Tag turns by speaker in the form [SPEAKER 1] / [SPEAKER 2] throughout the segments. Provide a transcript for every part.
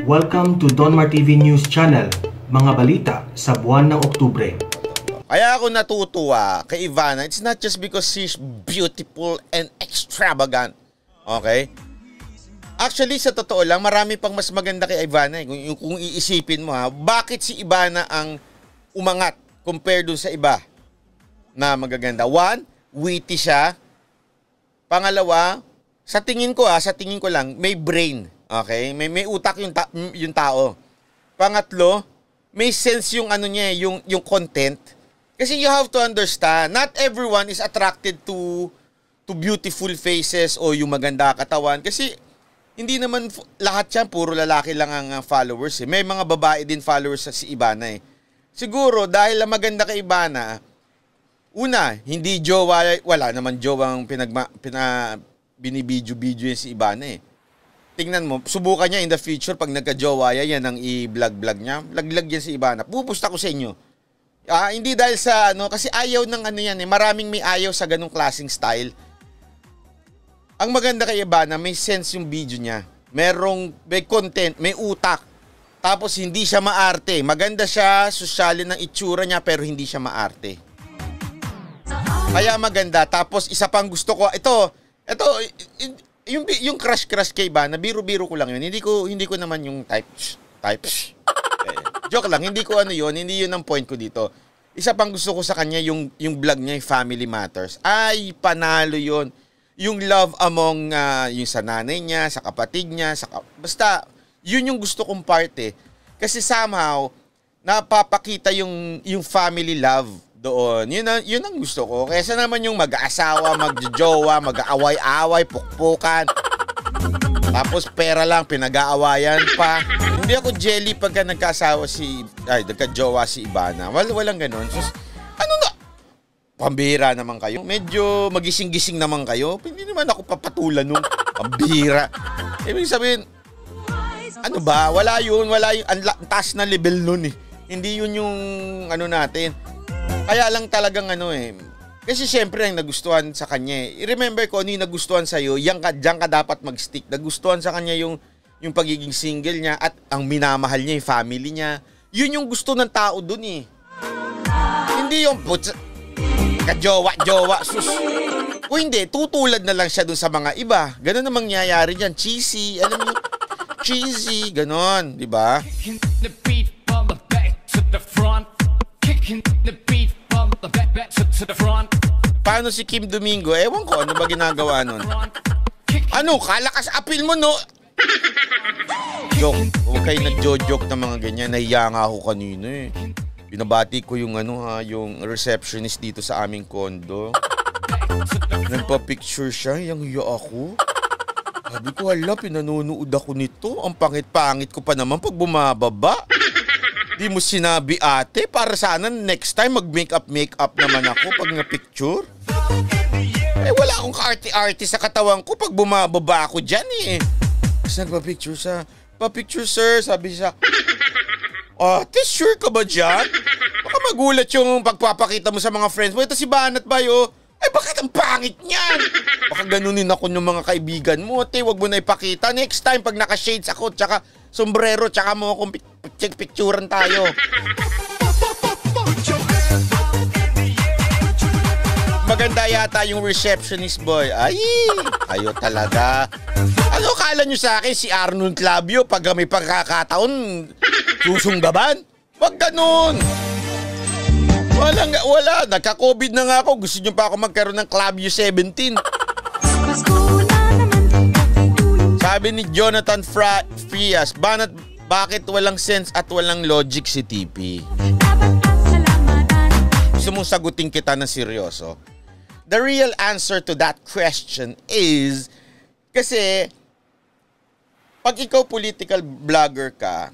[SPEAKER 1] Welcome to Donmar TV News Channel, mga balita sa buwan ng Oktubre.
[SPEAKER 2] Kaya ako natutuwa kay Ivana, it's not just because she's beautiful and extravagant. Okay? Actually, sa totoo lang, marami pang mas maganda kay Ivana. Kung iisipin mo bakit si Ivana ang umangat compared dun sa iba na magaganda? One, witty siya. Pangalawa, sa tingin ko lang, may brain. Okay? May utak yung tao. Pangatlo, may sense yung niya, yung content. Kasi you have to understand, not everyone is attracted to beautiful faces o yung maganda katawan. Kasi hindi naman lahat yan, puro lalaki lang ang followers. May mga babae din followers si Ivana eh. Siguro dahil maganda kay Ivana, una, hindi jowa, wala naman jowang binibidyo-video yan si Ivana eh. Tingnan mo, subukan niya in the future pag nagka-jowa yan ang i-vlog niya. Laglag yan si Ivana. Pupusta ko sa inyo. Hindi dahil sa kasi ayaw ng yan eh. Maraming may ayaw sa ganung klaseng style. Ang maganda kay Ivana, may sense yung video niya. May content, may utak. Tapos hindi siya maarte. Maganda siya, sosyalin ng itsura niya pero hindi siya maarte. Kaya maganda. Tapos isa pang gusto ko, ito yung crush kay Ivana, biro-biro ko lang yun. Hindi ko naman yung types. Joke lang, hindi ko hindi yun ang point ko dito. Isa pang gusto ko sa kanya, yung vlog niya, yung Family Matters. Ay, panalo yun. Yung love among, yung sa nanay niya, sa kapatid niya, basta, yun yung gusto kong part eh. Kasi somehow, napapakita yung family love doon. Yun ang gusto ko. Kaysa naman yung mag-aasawa, mag-jowa, mag-aaway-away, pukpukan. Tapos pera lang, pinag-aawayan pa. Hindi ako jelly pagka nagka-jowa si Ivana. Walang ganun. So, pambihira naman kayo. Medyo magising-gising naman kayo. Hindi naman ako papatulan nung pambihira. Ibig sabihin, wala yun. Ang taas na level nun eh. Hindi yun yung natin. Kaya lang talagang kasi syempre ang nagustuhan sa kanya eh. I-remember ko yung nagustuhan sa'yo, diyan ka dapat mag-stick. Nagustuhan sa kanya yung pagiging single niya at ang minamahal niya, yung family niya. Yun yung gusto ng tao dun eh. Hindi yung ka-jowa, sus. O hindi, tutulad na lang siya dun sa mga iba. Ganun na mangyayari dyan. Cheesy, alam mo, cheesy, ganon, di ba? Paano si Kim Domingo? Ewan ko, ano ba ginagawa nun? Kalakas apil mo, no? Joke, huwag kayo nag-joke ng mga ganyan. Nahiya nga ako kanina eh. Binabati ko yung yung receptionist dito sa aming condo. Nagpa-picture siya, yung hiya ako. Sabi ko, pinanonood ako nito. Ang pangit-pangit ko pa naman pag bumababa. Di mo sinabi ate, para sana next time mag-makeup naman ako pag na-picture. Wala akong ka-arty-arty sa katawan ko pag bumababa ako dyan eh. Kasi nagpa-picture siya. Pa-picture sir, sabi siya. Ate, sure ka ba dyan? Baka magulat yung pagpapakita mo sa mga friends mo. Ito si Banat Bayo. Bakit ang pangit niyan? Baka ganunin ako ng mga kaibigan mo. Ate, wag mo na ipakita. Next time pag naka-shades ako, tsaka sombrero, tsaka mo akong picturean tayo. Maganda yata yung receptionist boy. Ay, kayo talaga. Kala nyo sa akin si Arnold Clavio pag may pagkakataon susunggaban? Wag ganun. Wala. Nagka-COVID na nga ako. Gusto nyo pa ako magkaroon ng Clavio 17. Sabi ni Jonathan Frias, bakit walang sense at walang logic si TP? Gusto mong sagutin kita na seryoso? The real answer to that question is, kasi, pag ikaw political vlogger ka,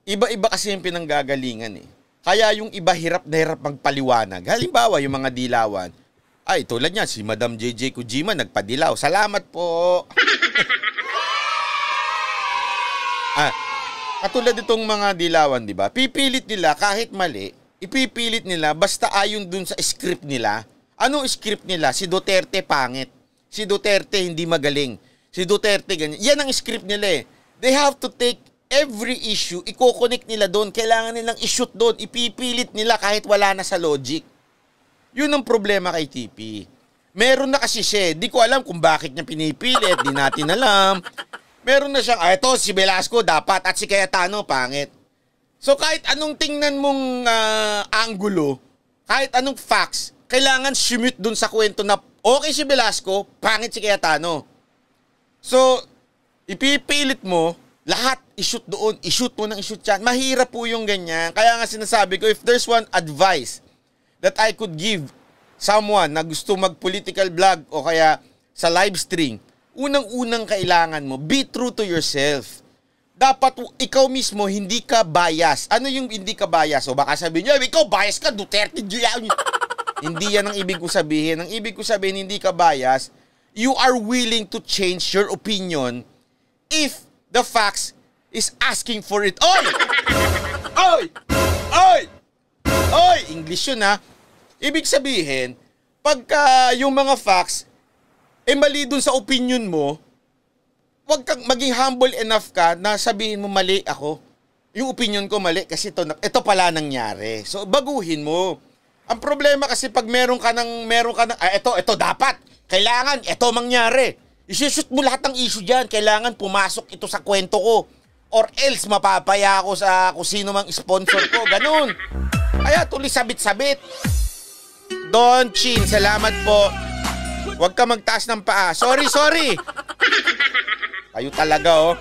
[SPEAKER 2] iba-iba kasi yung pinanggagalingan eh. Kaya yung iba hirap na hirap magpaliwanag. Halimbawa, yung mga dilawan. Ay, tulad niya, si Madam JJ Kojima nagpadilaw. Salamat po. Katulad itong mga dilawan, di ba? Pipilit nila kahit mali, ipipilit nila basta ayon dun sa script nila. Ano script nila? Si Duterte pangit. Si Duterte hindi magaling. Si Duterte ganyan. Yan ang script nila eh. they have to take every issue, i-connect nila doon. Kailangan nilang i-shoot doon. Ipipilit nila kahit wala na sa logic. Yun ang problema kay TP. Meron na kasi siya. Di ko alam kung bakit niya pinipilit. Di natin alam. Meron na siyang, eto si Velasco dapat at si Cayetano pangit. So kahit anong tingnan mong angulo, kahit anong facts, kailangan sumit doon sa kwento na okay si Velasco, pangit si Cayetano. So, ipipilit mo, lahat i-shoot doon, i-shoot mo ng i-shoot yan. Mahirap po yung ganyan. Kaya nga sinasabi ko, if there's one advice that I could give someone na gusto mag-political vlog o kaya sa live stream, unang-unang kailangan mo, be true to yourself. Dapat ikaw mismo, hindi ka bias. Ano yung hindi ka bias? O baka sabihin niyo, ikaw bias ka, Duterte. Hindi yan ang ibig ko sabihin. Ang ibig ko sabihin, hindi ka bias. You are willing to change your opinion if the facts is asking for it. Oy! Oy! Oy! Oy! English yun ha. Ibig sabihin, pagka yung mga facts, mali dun sa opinion mo, wag kang maging humble enough ka na sabihin mo mali ako. Yung opinion ko mali kasi ito pala nangyari. So baguhin mo. Ang problema kasi pag meron ka ng ito dapat. Kailangan ito mangyari. I-shoot mo lahat ng issue diyan. Kailangan pumasok ito sa kwento ko. Or else mapapaya ako sa kung sino mang sponsor ko. Ganun. Kaya tuloy sabit-sabit. Don Chin, salamat po. Huwag ka magtaas ng paa. Sorry. Kayo talaga, oh.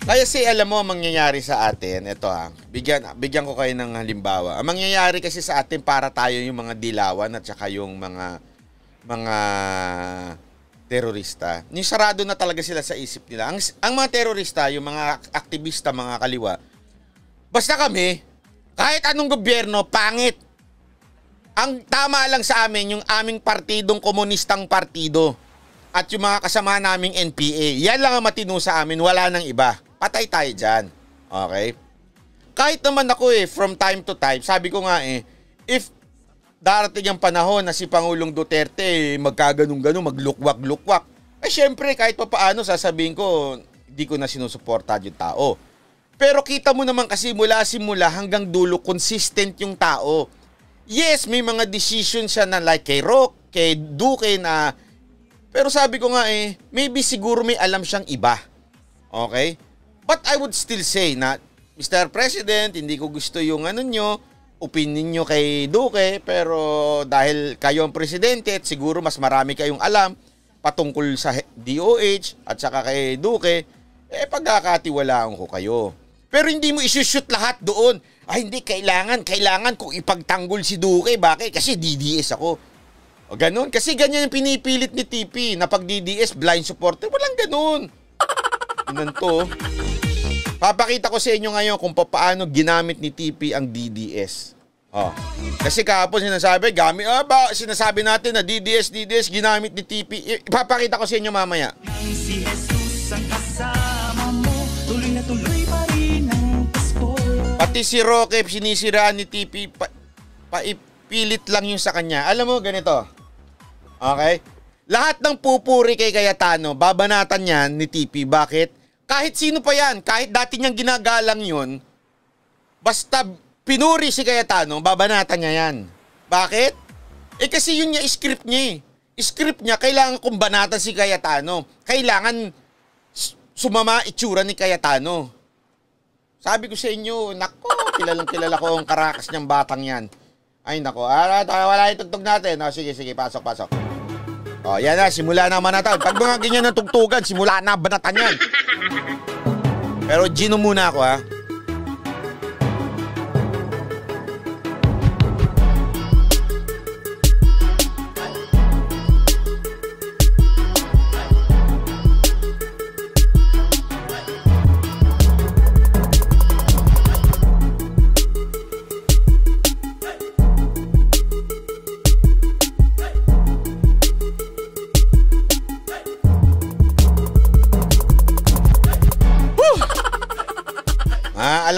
[SPEAKER 2] Kaya alam mo ang mangyayari sa atin, ito bigyan ko kayo ng halimbawa. Ang mangyayari kasi sa atin para tayo yung mga dilawan at saka yung mga terorista. Yung sarado na talaga sila sa isip nila. Ang mga terorista, yung mga aktivista, mga kaliwa, basta kami, kahit anong gobyerno, pangit. Ang tama lang sa amin, yung aming partidong komunistang partido at yung mga kasama naming NPA. Yan lang ang matino sa amin, wala nang iba. Patay tayo dyan. Okay? Kahit naman ako from time to time, sabi ko nga if darating ang panahon na si Pangulong Duterte magkaganong-ganong, maglukwak-lukwak, syempre kahit pa paano sasabihin ko, di ko na sinusuporta yung tao. Pero kita mo naman kasi mula simula hanggang dulo, consistent yung tao. Yes, may mga decision siya na like kay Roque, kay Duque na, pero sabi ko nga maybe siguro may alam siyang iba. Okay? But I would still say na, Mr. President, hindi ko gusto yung opinion nyo kay Duque, pero dahil kayo ang presidente at siguro mas marami kayong alam patungkol sa DOH at saka kay Duque, pagkakatiwalaan ko kayo. Pero hindi mo isushoot lahat doon. Hindi, kailangan kung ipagtanggol si Duque. Bakit? Kasi DDS ako. O ganun. Kasi ganyan yung pinipilit ni TP na pag DDS, blind supporter. Walang ganun. Inan to. Papakita ko sa inyo ngayon kung paano ginamit ni TP ang DDS. Kasi kahapon sinasabi natin na DDS ginamit ni TP. Ipapakita ko sa inyo mamaya. Si Jesus ang kasama mo, tuloy na tuloy pa rin ang Pasko. Pati si Roque sinisiraan ni TP, paipilit lang yung sa kanya. Alam mo, ganito. Okay? Lahat ng pupuri kay Cayetano, babanatan yan ni TP. Bakit? Kahit sino pa yan, kahit dati niyang ginagalang yun, basta pinuri si Cayetano, babanatan niya yan. Bakit? Kasi yun script niya. Script niya, kailangan kung banatan si Cayetano. Kailangan sumama itsura ni Cayetano. Sabi ko sa inyo, nako, kilala ko ang karakas niyang batang yan. Ay nako, wala itugtog natin. Sige, pasok. Yan na, simula na banatan. Pag mga ganyan ng tugtugan, simula na banatan yan. Pero Gino muna ako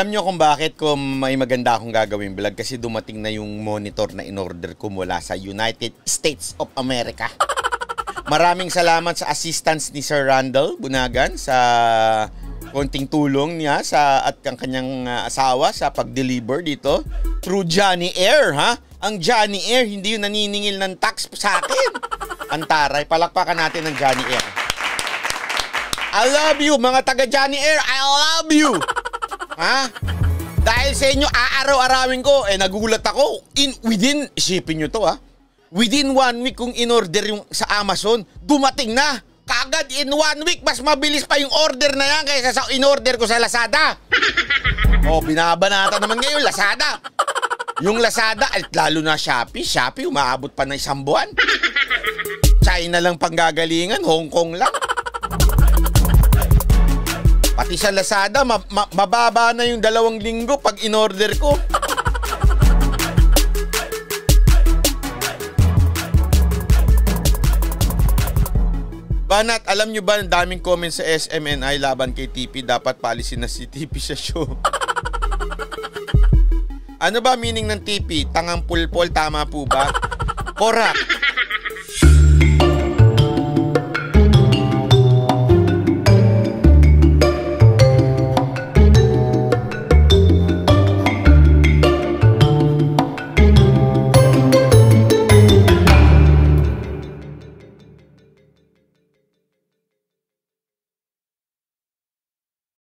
[SPEAKER 2] Alam nyo kung bakit ko may maganda akong gagawin vlog kasi dumating na yung monitor na in-order ko mula sa United States of America. Maraming salamat sa assistance ni Sir Randall Bunagan sa konting tulong niya at ang kanyang asawa sa pag-deliver dito through Johnny Air, ha? Ang Johnny Air, hindi yun naniningil ng tax sa akin. Antaray, palakpakan natin ng Johnny Air. I love you, mga taga Johnny Air. I love you. Ha? Dahil sa inyo, aaraw-arawin ko, nagulat ako. Within, isipin nyo to, ha? Within 1 week kung in-order yung sa Amazon, dumating na. Kagad in 1 week, mas mabilis pa yung order na yan kaysa sa in-order ko sa Lazada. Binabanata naman ngayon, Lazada. Yung Lazada, at lalo na Shopee, umaabot pa ng 1 buwan. China lang panggagalingan, Hong Kong lang. Pati sa Lazada, mababa na yung 2 linggo pag in-order ko. Banat, alam nyo ba ang daming comments sa SMNI laban kay TP? Dapat palisin na si TP sa show. Ano ba meaning ng TP? Tangang pulpol, tama po ba? Korak.